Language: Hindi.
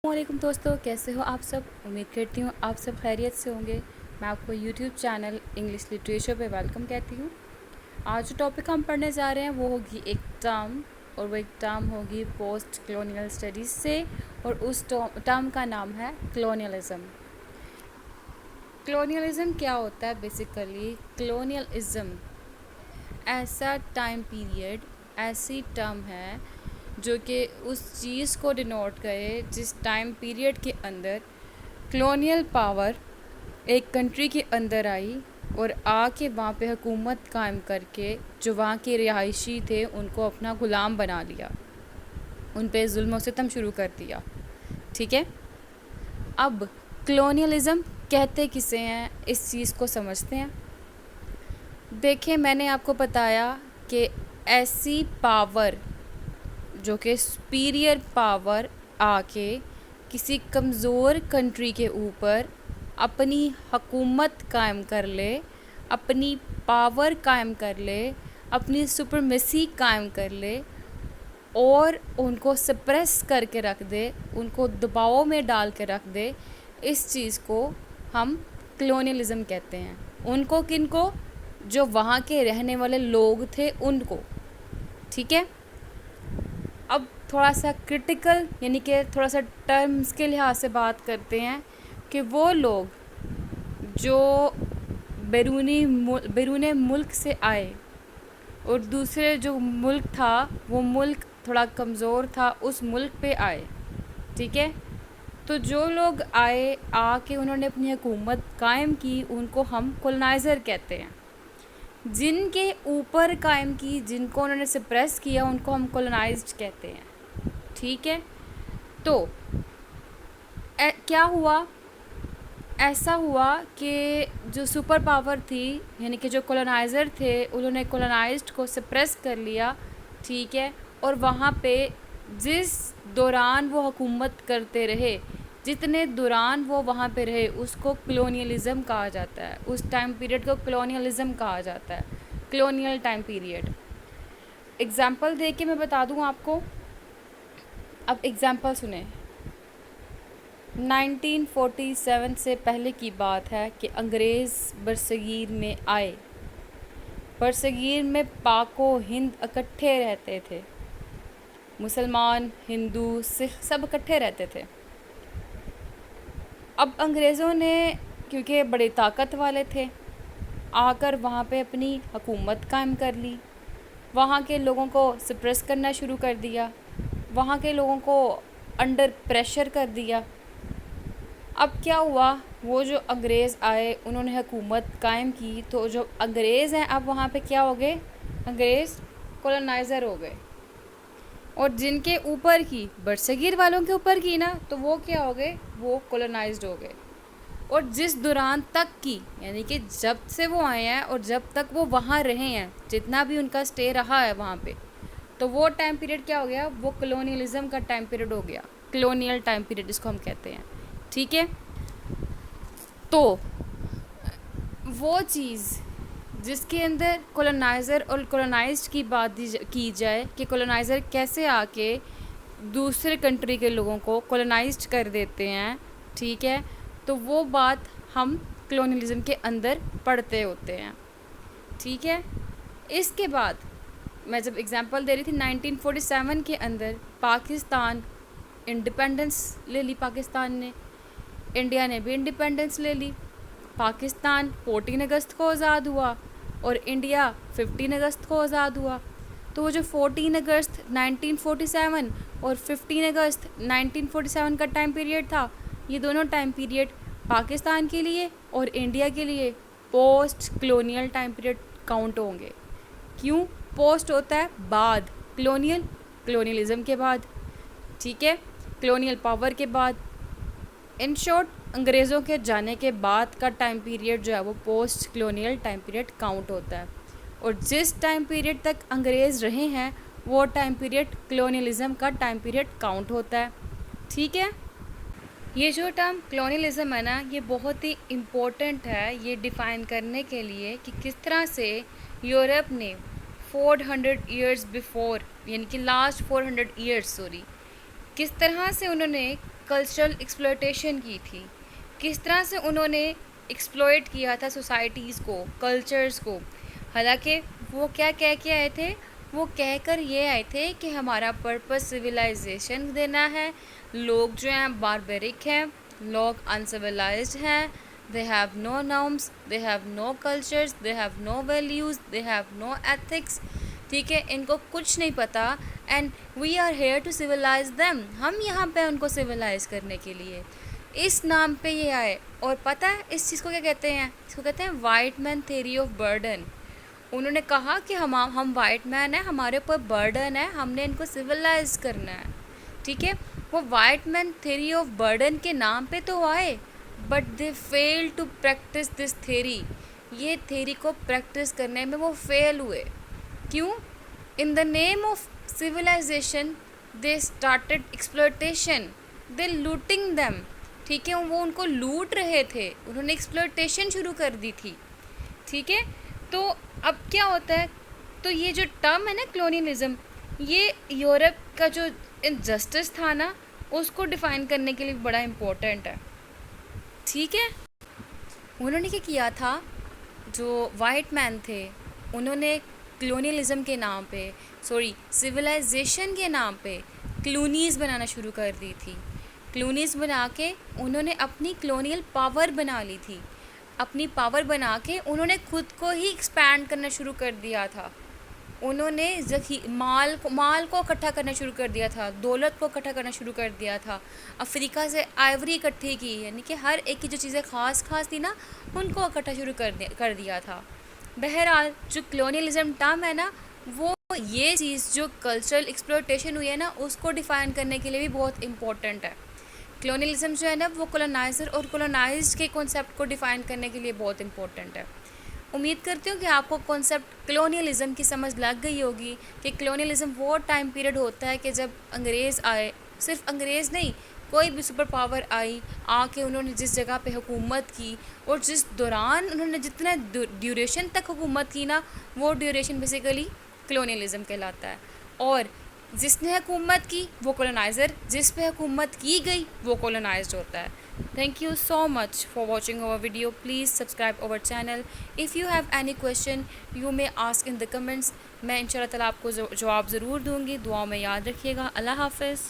वालेकुम दोस्तों, कैसे हो आप सब। उम्मीद करती हूँ आप सब खैरियत से होंगे। मैं आपको यूट्यूब चैनल इंग्लिश लिटरेचर पे वेलकम कहती हूँ। आज जो टॉपिक हम पढ़ने जा रहे हैं वो होगी एक टर्म, और वो एक टर्म होगी पोस्ट कॉलोनियल स्टडीज़ से, और उस टर्म का नाम है कॉलोनियलिज़म। कॉलोनियलिज़म क्या होता है? बेसिकली कॉलोनियलिज़म ऐसा टाइम पीरियड, ऐसी टर्म है जो कि उस चीज़ को डिनोट करे जिस टाइम पीरियड के अंदर कॉलोनियल पावर एक कंट्री के अंदर आई और आके वहाँ पे हुकूमत कायम करके जो वहाँ के रिहायशी थे उनको अपना ग़ुलाम बना लिया, उन पे जुल्म व सितम शुरू कर दिया। ठीक है, अब कॉलोनियलिज़म कहते किसे हैं, इस चीज़ को समझते हैं। देखिए, मैंने आपको बताया कि ऐसी पावर जो कि सुपीरियर पावर आके किसी कमज़ोर कंट्री के ऊपर अपनी हुकूमत कायम कर ले, अपनी पावर कायम कर ले, अपनी सुपरमेसी कायम कर ले और उनको सप्रेस करके रख दे, उनको दबाव में डाल के रख दे। इस चीज़ को हम कॉलोनियलिज़म कहते हैं। उनको किनको? जो वहाँ के रहने वाले लोग थे उनको। ठीक है, अब थोड़ा सा क्रिटिकल यानी कि थोड़ा सा टर्म्स के लिहाज से बात करते हैं कि वो लोग जो बैरून मुल्क से आए और दूसरे जो मुल्क था वो मुल्क थोड़ा कमज़ोर था, उस मुल्क पे आए। ठीक है, तो जो लोग आए आके उन्होंने अपनी हुकूमत कायम की उनको हम कॉलोनाइज़र कहते हैं। जिनके ऊपर कायम की, जिनको उन्होंने सप्रेस किया उनको हम कॉलोनाइज्ड कहते हैं। ठीक है, तो क्या हुआ? ऐसा हुआ कि जो सुपर पावर थी यानी कि जो कॉलोनाइज़र थे उन्होंने कॉलोनाइज्ड को सप्रेस कर लिया। ठीक है, और वहाँ पे जिस दौरान वो हुकूमत करते रहे, जितने दौरान वो वहाँ पे रहे, उसको कॉलोनियलिज़म कहा जाता है। उस टाइम पीरियड को कॉलोनियलिज़म कहा जाता है, कॉलोनियल टाइम पीरियड। एग्ज़ाम्पल दे के मैं बता दूँ आपको। अब एग्ज़ाम्पल सुने। 1947 से पहले की बात है कि अंग्रेज़ बरसगीर में आए। बरसगीर में पाको हिंद इकट्ठे रहते थे, मुसलमान, हिंदू, सिख सब इकट्ठे रहते थे। अब अंग्रेज़ों ने, क्योंकि बड़े ताकत वाले थे, आकर वहाँ पे अपनी हुकूमत कायम कर ली। वहाँ के लोगों को सप्रेस करना शुरू कर दिया, वहाँ के लोगों को अंडर प्रेशर कर दिया। अब क्या हुआ? वो जो अंग्रेज़ आए उन्होंने हुकूमत कायम की, तो जो अंग्रेज़ हैं अब वहाँ पे क्या हो गए? अंग्रेज़ कॉलोनाइज़र हो गए। और जिनके ऊपर की, बरसगीर वालों के ऊपर की ना, तो वो क्या हो गए? वो कॉलोनाइज्ड हो गए। और जिस दौरान तक की, यानी कि जब से वो आए हैं और जब तक वो वहाँ रहे हैं, जितना भी उनका स्टे रहा है वहाँ पे, तो वो टाइम पीरियड क्या हो गया? वो कॉलोनियलिज़म का टाइम पीरियड हो गया, कॉलोनियल टाइम पीरियड जिसको हम कहते हैं। ठीक है, तो वो चीज़ जिसके अंदर कॉलोनाइज़र और कॉलोनाइज्ड की बात की जाए कि कॉलोनाइज़र कैसे आके दूसरे कंट्री के लोगों को कॉलोनाइज्ड कर देते हैं। ठीक है, तो वो बात हम कॉलोनियलिज़म के अंदर पढ़ते होते हैं। ठीक है, इसके बाद मैं जब एग्ज़ाम्पल दे रही थी, 1947 के अंदर पाकिस्तान इंडिपेंडेंस ले ली। पाकिस्तान ने, इंडिया ने भी इंडिपेंडेंस ले ली। पाकिस्तान 14 अगस्त को आज़ाद हुआ और इंडिया 15 अगस्त को आज़ाद हुआ। तो वो जो 14 अगस्त 1947 और 15 अगस्त 1947 का टाइम पीरियड था, ये दोनों टाइम पीरियड पाकिस्तान के लिए और इंडिया के लिए post colonial time period count होंगे। क्यों पोस्ट होता है? बाद, कॉलोनियल कॉलोनियलिज़म के बाद। ठीक है, कॉलोनियल पावर के बाद। इन शॉर्ट, अंग्रेज़ों के जाने के बाद का टाइम पीरियड जो है वो post colonial time period count होता है। और जिस टाइम पीरियड तक अंग्रेज़ रहे हैं वो टाइम पीरियड कॉलोनियलिज़म का टाइम पीरियड काउंट होता है। ठीक है, ये जो टर्म कॉलोनियलिज़म है ना, ये बहुत ही इम्पोर्टेंट है ये डिफ़ाइन करने के लिए कि किस तरह से यूरोप ने 400 ईयर्स बिफोर, यानी कि लास्ट 400 ईयर्स किस तरह से उन्होंने कल्चरल एक्सप्लॉयटेशन की थी, किस तरह से उन्होंने एक्सप्लॉयट किया था सोसाइटीज़ को, कल्चर्स को। हालांकि वो क्या कह के आए थे, वो कहकर ये आए थे कि हमारा पर्पस सिविलाइजेशन देना है, लोग जो हैं बारबेरिक हैं, लोग अनसिविलाइज्ड हैं, they have no norms, they have no cultures, they have no values, they have no ethics। ठीक है, इनको कुछ नहीं पता, and we are here to civilise them, हम यहाँ पे उनको सिविलाइज करने के लिए इस नाम पे ये आए। और पता है इस चीज़ को क्या कहते हैं, इसको कहते हैं white man theory of burden. उन्होंने कहा कि हम वाइट मैन है, हमारे ऊपर बर्डन है, हमने इनको सिविलाइज करना है। ठीक है, वो white man theory of burden के नाम पे तो आए, but they fail to practise this theory. ये थेरी को प्रैक्टिस करने में वो फेल हुए। क्यों? In the name of civilisation they started exploitation, they looting them. ठीक है, वो उनको लूट रहे थे, उन्होंने एक्सप्लॉयटेशन शुरू कर दी थी। ठीक है, तो अब क्या होता है, तो ये जो टर्म है ना कलोनियलिज्म, ये यूरोप का जो इनजस्टिस था ना, उसको डिफ़ाइन करने के लिए बड़ा इम्पोर्टेंट है। ठीक है, उन्होंने क्या किया था, जो वाइट मैन थे उन्होंने कलोनियलिज्म के नाम पे, सिविलाइजेशन के नाम पे कॉलोनीज़ बनाना शुरू कर दी थी। कॉलोनीज़ बना के उन्होंने अपनी कॉलोनियल पावर बना ली थी। अपनी पावर बना के उन्होंने खुद को ही एक्सपैंड करना शुरू कर दिया था। उन्होंने माल को इकट्ठा करना शुरू कर दिया था, दौलत को इकट्ठा करना शुरू कर दिया था। अफ्रीका से आइवरी इकट्ठी की, यानी कि हर एक की जो चीज़ें ख़ास थी ना, उनको इकट्ठा शुरू कर दिया था। बहरहाल जो कलोनियलिज्म टर्म है ना, वो ये चीज़ जो कल्चरल एक्सप्लॉयटेशन हुई है ना, उसको डिफ़ाइन करने के लिए भी बहुत इम्पोर्टेंट है। कलोनियलिज्म जो है ना, वो कॉलोनाइज़र और कॉलोनाइज्ड के कॉन्सेप्ट को डिफ़ाइन करने के लिए बहुत इम्पोर्टेंट है। उम्मीद करती हूँ कि आपको कॉन्सेप्ट कलोनियलिज्म की समझ लग गई होगी कि कलोनियलिज्म वो टाइम पीरियड होता है कि जब अंग्रेज़ आए, सिर्फ अंग्रेज़ नहीं, कोई भी सुपर पावर आई, आके उन्होंने जिस जगह पे हुकूमत की और जिस दौरान उन्होंने जितना ड्यूरेशन तक हुकूमत की ना, वो ड्यूरेशन बेसिकली कलोनियलिज्म कहलाता है। और जिसने हुकूमत की वो कॉलोनाइज़र, जिस पे हुकूमत की गई वो कॉलोनाइज्ड होता है। Thank you so much for watching our video. Please subscribe our channel. If you have any question, you may ask in the comments. मैं इंशाल्लाह ताला आपको जवाब ज़रूर दूँगी। दुआ में याद रखिएगा। अल्लाह हाफ़िज़।